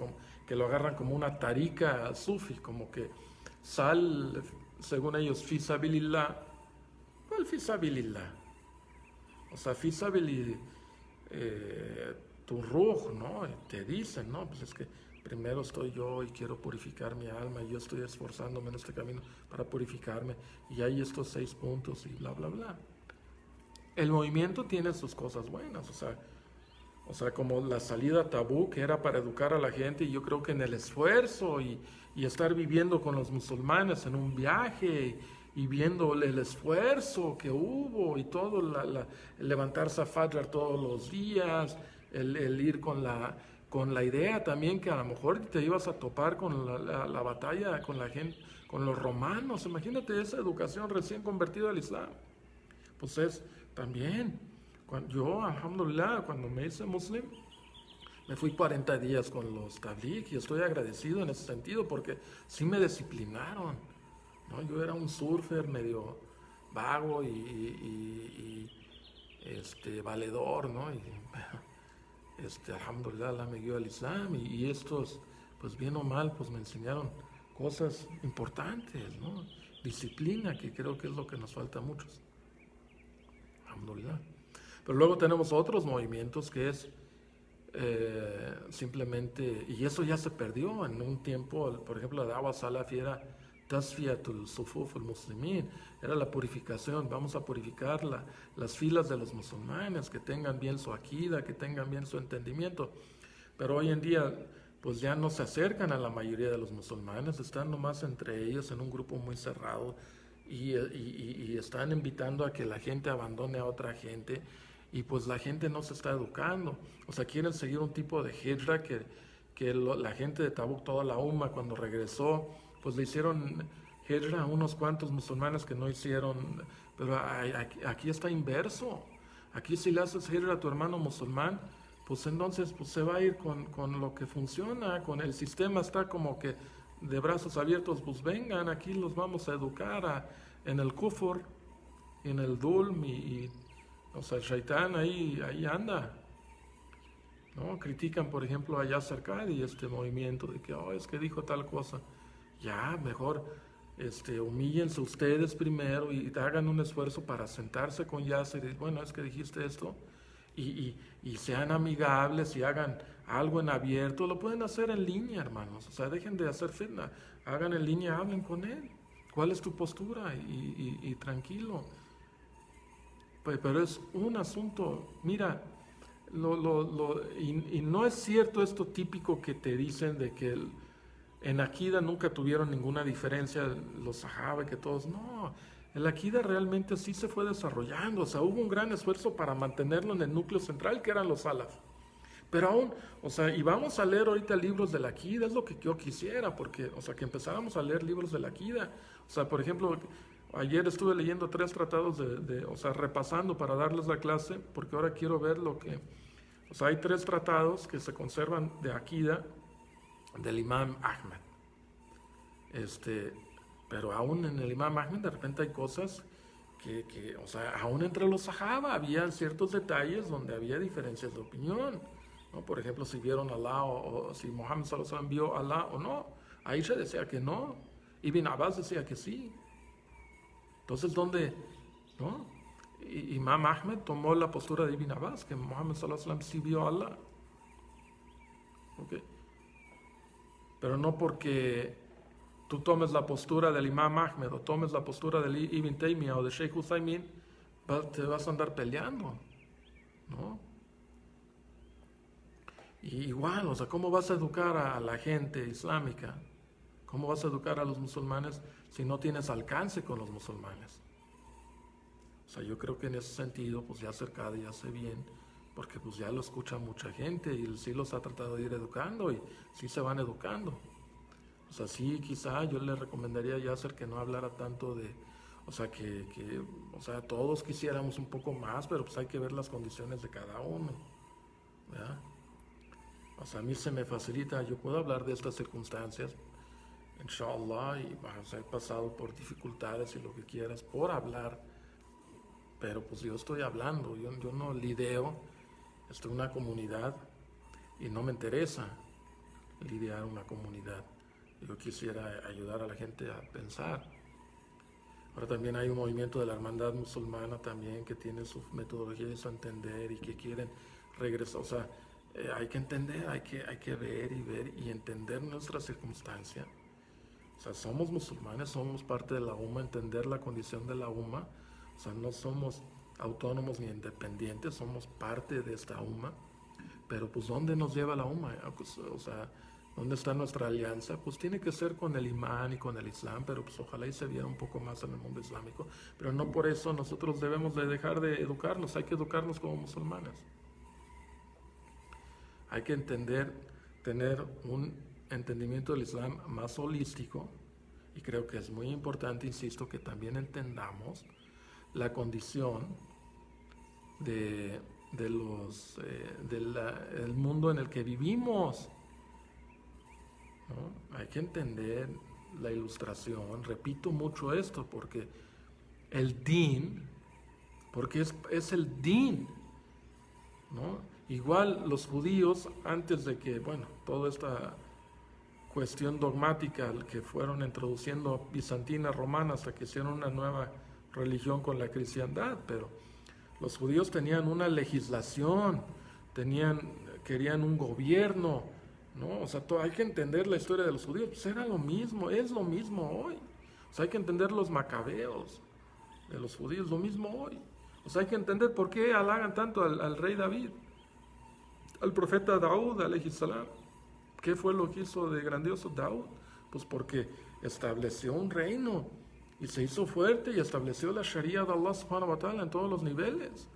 Que lo agarran como una tarika sufi, como que sal, según ellos, fi sabilillah. ¿Cuál fi sabilillah? O sea, fi sabilillah, tu ruh, ¿no? Te dicen, ¿no? Pues es que primero estoy yo y quiero purificar mi alma y yo estoy esforzándome en este camino para purificarme y hay estos 6 puntos y bla, bla, bla. El movimiento tiene sus cosas buenas, o sea, como la salida a Tabuk, que era para educar a la gente, y yo creo que en el esfuerzo y estar viviendo con los musulmanes en un viaje y viendo el esfuerzo que hubo y todo, el levantarse a Fajr todos los días, el ir con la idea también que a lo mejor te ibas a topar con la batalla con la gente, con los romanos. Imagínate esa educación recién convertida al Islam. Pues es también... Yo, alhamdulillah, cuando me hice muslim, me fui 40 días con los tabligh y estoy agradecido en ese sentido porque sí me disciplinaron, ¿no? Yo era un surfer medio vago y valedor, ¿no? Alhamdulillah, Allah me guió al Islam y estos, pues bien o mal, pues me enseñaron cosas importantes, ¿no? Disciplina, que creo que es lo que nos falta a muchos. Alhamdulillah. Pero luego tenemos otros movimientos que es simplemente, y eso ya se perdió en un tiempo, por ejemplo, la Da'wa Salafi era Tasfiyatul Sufuf al-Muslimin, era la purificación, vamos a purificar las filas de los musulmanes, que tengan bien su akida, que tengan bien su entendimiento. Pero hoy en día, pues ya no se acercan a la mayoría de los musulmanes, están nomás entre ellos en un grupo muy cerrado y están invitando a que la gente abandone a otra gente. Y pues la gente no se está educando, o sea, quieren seguir un tipo de hijra que la gente de Tabuk, toda la umma, cuando regresó, pues le hicieron hijra a unos cuantos musulmanes que no hicieron, pero aquí está inverso. Aquí si le haces hijra a tu hermano musulmán, pues entonces pues se va a ir con lo que funciona, con el sistema está como que de brazos abiertos, pues vengan, aquí los vamos a educar en el kufr, en el dulm o sea, el shaitán ahí anda, ¿no? Critican, por ejemplo, a Yasser Qadhi, este movimiento de que, es que dijo tal cosa. Ya, mejor humíllense ustedes primero y hagan un esfuerzo para sentarse con Yasser y bueno, es que dijiste esto, y sean amigables y hagan algo en abierto. Lo pueden hacer en línea, hermanos. O sea, dejen de hacer fitna, hagan en línea, hablen con él. ¿Cuál es tu postura? Y tranquilo. Pero es un asunto, mira, y no es cierto esto típico que te dicen de que en Akida nunca tuvieron ninguna diferencia los sahaba, que todos, no, el Akida realmente sí se fue desarrollando, o sea, hubo un gran esfuerzo para mantenerlo en el núcleo central que eran los salaf. Pero aún, o sea, y vamos a leer ahorita libros de la Akida, es lo que yo quisiera, porque, o sea, que empezáramos a leer libros de la Akida. O sea, por ejemplo, ayer estuve leyendo 3 tratados o sea, repasando para darles la clase, porque ahora quiero ver o sea, hay 3 tratados que se conservan de Akida del Imam Ahmed. Pero aún en el Imam Ahmed de repente hay cosas o sea, aún entre los sahaba había ciertos detalles donde había diferencias de opinión, ¿no? Por ejemplo, si vieron a Allah o si Muhammad sallallahu alaihi wasallam vio a Allah o no. Aisha decía que no, Ibn Abbas decía que sí. Entonces, ¿dónde? ¿No? Imam Ahmed tomó la postura de Ibn Abbas, que Muhammad sallallahu alaihi wasallam sí vio a Allah. ¿Okay? Pero no porque tú tomes la postura del Imam Ahmed o tomes la postura del Ibn Taymiyyah o de Sheikh Uthaymin, te vas a andar peleando, ¿no? Y igual, o sea, ¿cómo vas a educar a la gente islámica? ¿Cómo vas a educar a los musulmanes si no tienes alcance con los musulmanes? O sea, yo creo que en ese sentido, pues ya acercado y hace bien, porque pues ya lo escucha mucha gente y sí los ha tratado de ir educando y sí se van educando. O sea, sí, quizá yo le recomendaría a Yasser que no hablara tanto o sea, o sea, todos quisiéramos un poco más, pero pues hay que ver las condiciones de cada uno, ¿verdad? O sea, a mí se me facilita, yo puedo hablar de estas circunstancias, inshallah, y o sea, he pasado por dificultades y lo que quieras por hablar, pero pues yo estoy hablando, yo no lideo, estoy en una comunidad y no me interesa lidiar una comunidad. Yo quisiera ayudar a la gente a pensar. Ahora también hay un movimiento de la hermandad musulmana también que tiene su metodología y su entender y que quieren regresar. O sea, hay que entender, hay que ver y entender nuestra circunstancia. O sea, somos musulmanes, somos parte de la umma, entender la condición de la umma. O sea, no somos autónomos ni independientes, somos parte de esta umma. Pero pues, ¿dónde nos lleva la umma? O sea, ¿dónde está nuestra alianza? Pues tiene que ser con el imán y con el islam, pero pues ojalá y se viera un poco más en el mundo islámico. Pero no por eso nosotros debemos de dejar de educarnos, hay que educarnos como musulmanes. Hay que tener un entendimiento del islam más holístico, y creo que es muy importante, insisto, que también entendamos la condición del mundo en el que vivimos, ¿no? Hay que entender la ilustración, repito mucho esto, porque el din, porque es el din, ¿no? Igual los judíos, antes de que, bueno, toda esta cuestión dogmática que fueron introduciendo bizantina, romana, hasta que hicieron una nueva religión con la cristiandad, pero los judíos tenían una legislación, querían un gobierno, ¿no? O sea, hay que entender la historia de los judíos, pues era lo mismo, es lo mismo hoy. O sea, hay que entender los macabeos de los judíos, lo mismo hoy. O sea, hay que entender por qué halagan tanto al rey David, al profeta Daud, alayhi salam. ¿Qué fue lo que hizo de grandioso Daud? Pues porque estableció un reino y se hizo fuerte y estableció la Sharia de Allah subhanahu wa ta'ala en todos los niveles.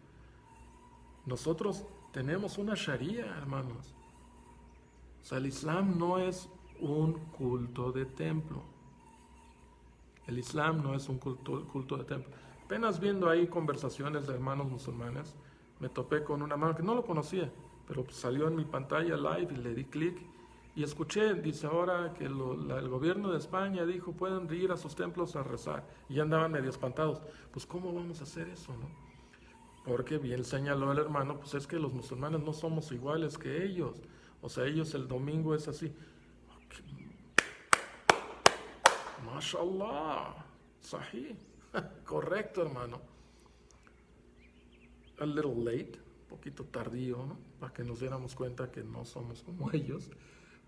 Nosotros tenemos una Sharia, hermanos. O sea, el Islam no es un culto de templo. El Islam no es un culto de templo. Apenas viendo ahí conversaciones de hermanos musulmanes, me topé con una mano que no lo conocía, pero salió en mi pantalla live y le di clic y escuché, dice ahora que el gobierno de España dijo pueden ir a sus templos a rezar, y ya andaban medio espantados. Pues ¿cómo vamos a hacer eso, no? Porque bien señaló el hermano, pues es que los musulmanes no somos iguales que ellos. O sea, ellos el domingo es así. mashallah, sahih, correcto, hermano. A little late, un poquito tardío, ¿no? Para que nos diéramos cuenta que no somos como ellos.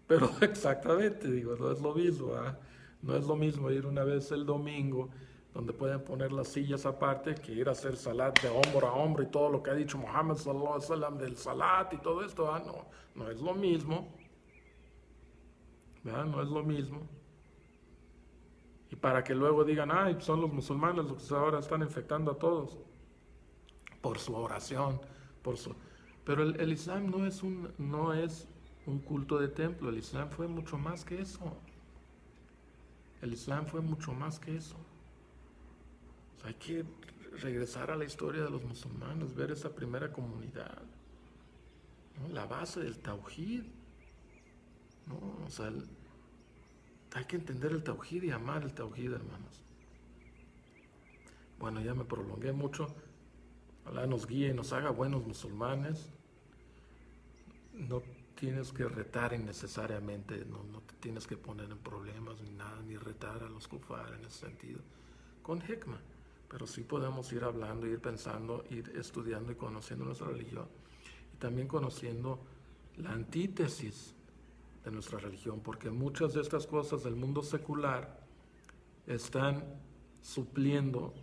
Pero exactamente, digo, no es lo mismo, ¿ah? No es lo mismo ir una vez el domingo, donde pueden poner las sillas aparte, que ir a hacer salat de hombro a hombro y todo lo que ha dicho Muhammad sallallahu alaihi wasallam del salat y todo esto, ¿ah? No, no es lo mismo, ¿verdad? No es lo mismo. Y para que luego digan, ay, son los musulmanes los que ahora están infectando a todos por su oración, por su... Pero el Islam no es un culto de templo, el Islam fue mucho más que eso. El Islam fue mucho más que eso. O sea, hay que regresar a la historia de los musulmanes, ver esa primera comunidad, ¿no? La base del tawhid, ¿no? O sea, hay que entender el tawhid y amar el tawhid, hermanos. Bueno, ya me prolongué mucho. Ojalá nos guíe y nos haga buenos musulmanes. No tienes que retar innecesariamente, no te tienes que poner en problemas ni nada, ni retar a los kufar en ese sentido, con hikmah. Pero sí podemos ir hablando, ir pensando, ir estudiando y conociendo nuestra religión. Y también conociendo la antítesis de nuestra religión, porque muchas de estas cosas del mundo secular están supliendo,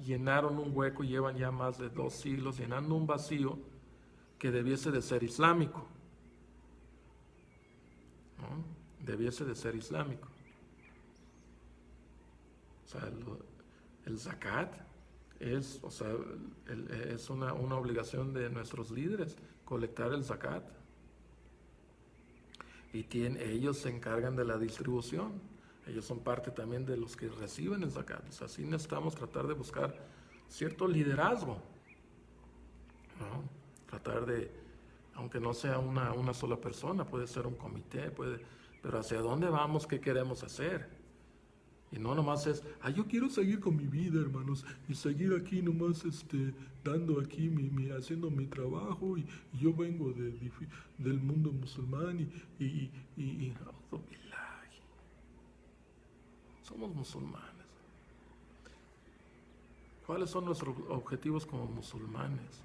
llenaron un hueco y llevan ya más de 2 siglos llenando un vacío que debiese de ser islámico, ¿no? Debiese de ser islámico. O sea, el zakat es, o sea, es una obligación de nuestros líderes, colectar el zakat. Y ellos se encargan de la distribución. Ellos son parte también de los que reciben el zakat. O sea, sí necesitamos tratar de buscar cierto liderazgo, ¿no? Tratar de, aunque no sea una sola persona, puede ser un comité, pero hacia dónde vamos, qué queremos hacer. Y no nomás es, yo quiero seguir con mi vida, hermanos, y seguir aquí nomás dando aquí, haciendo mi trabajo, y yo vengo del mundo musulmán, y somos musulmanes. ¿Cuáles son nuestros objetivos como musulmanes?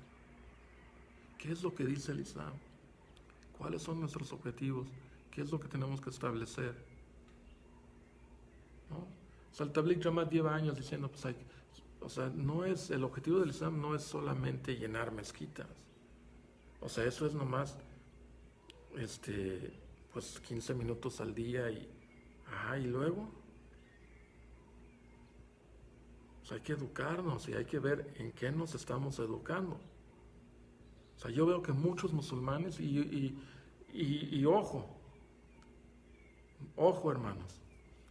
¿Qué es lo que dice el Islam? ¿Cuáles son nuestros objetivos? ¿Qué es lo que tenemos que establecer? ¿No? O sea, el Tabligh Jamaat lleva años diciendo, pues o sea, el objetivo del Islam no es solamente llenar mezquitas. O sea, eso es nomás, pues 15 minutos al día y luego. O sea, hay que educarnos y hay que ver en qué nos estamos educando. O sea, yo veo que muchos musulmanes y ojo, hermanos,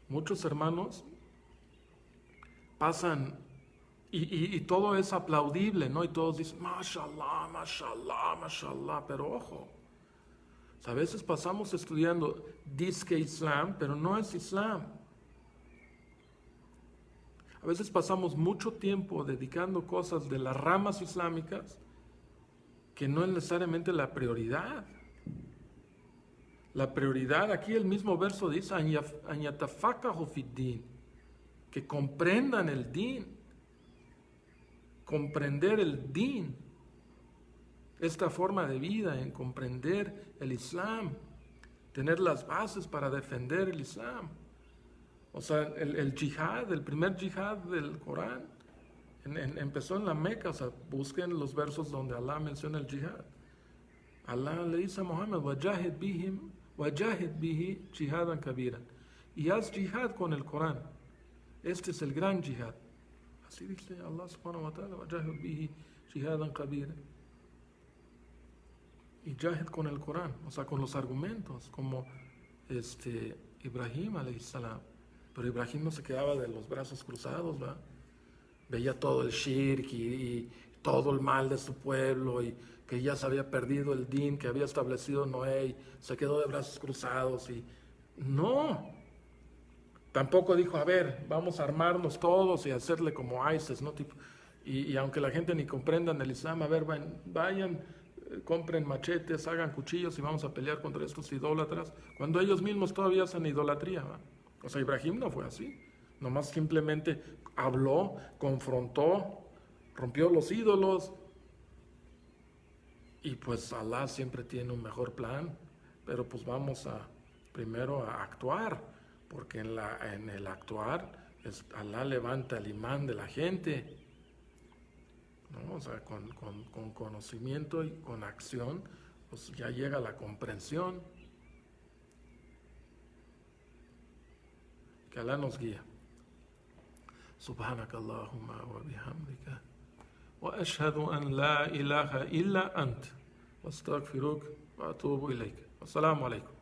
muchos hermanos pasan y todo es aplaudible, ¿no? Y todos dicen, mashallah, mashallah, mashallah, pero ojo, o sea, a veces pasamos estudiando disque Islam, pero no es Islam. A veces pasamos mucho tiempo dedicando cosas de las ramas islámicas que no es necesariamente la prioridad. La prioridad, aquí el mismo verso dice, "An yatafaqahu fid din", que comprendan el din. Comprender el din, esta forma de vida, en comprender el Islam, tener las bases para defender el Islam. O sea, el yihad, el primer yihad del Corán, empezó en la Meca. O sea, busquen los versos donde Allah menciona el yihad. Allah le dice a Muhammad, wajahid bihi jihadan kabiran. Y haz yihad con el Corán. Este es el gran yihad. Así dice Allah subhanahu wa ta'ala, wajahid bihi jihadan kabiran. Y jahid con el Corán, o sea, con los argumentos, como Ibrahim alayhi salam. Pero Ibrahim no se quedaba de los brazos cruzados, ¿verdad? Veía todo el shirk y todo el mal de su pueblo, y que ya se había perdido el din que había establecido Noé, y se quedó de brazos cruzados. Y no, tampoco dijo, a ver, vamos a armarnos todos y hacerle como ISIS, ¿no? Y aunque la gente ni comprendan el Islam, a ver, vayan, compren machetes, hagan cuchillos y vamos a pelear contra estos idólatras, cuando ellos mismos todavía hacen idolatría, ¿verdad? O sea, Ibrahim no fue así. Nomás simplemente habló, confrontó, rompió los ídolos. Y pues Alá siempre tiene un mejor plan, pero pues vamos a primero a actuar, porque en el actuar Alá levanta el imán de la gente, ¿no? O sea, con conocimiento y con acción, pues ya llega la comprensión. Que Alá nos guía. سبحانك اللهم وبحمدك وأشهد أن لا إله إلا أنت واستغفرك وأتوب إليك. السلام عليكم.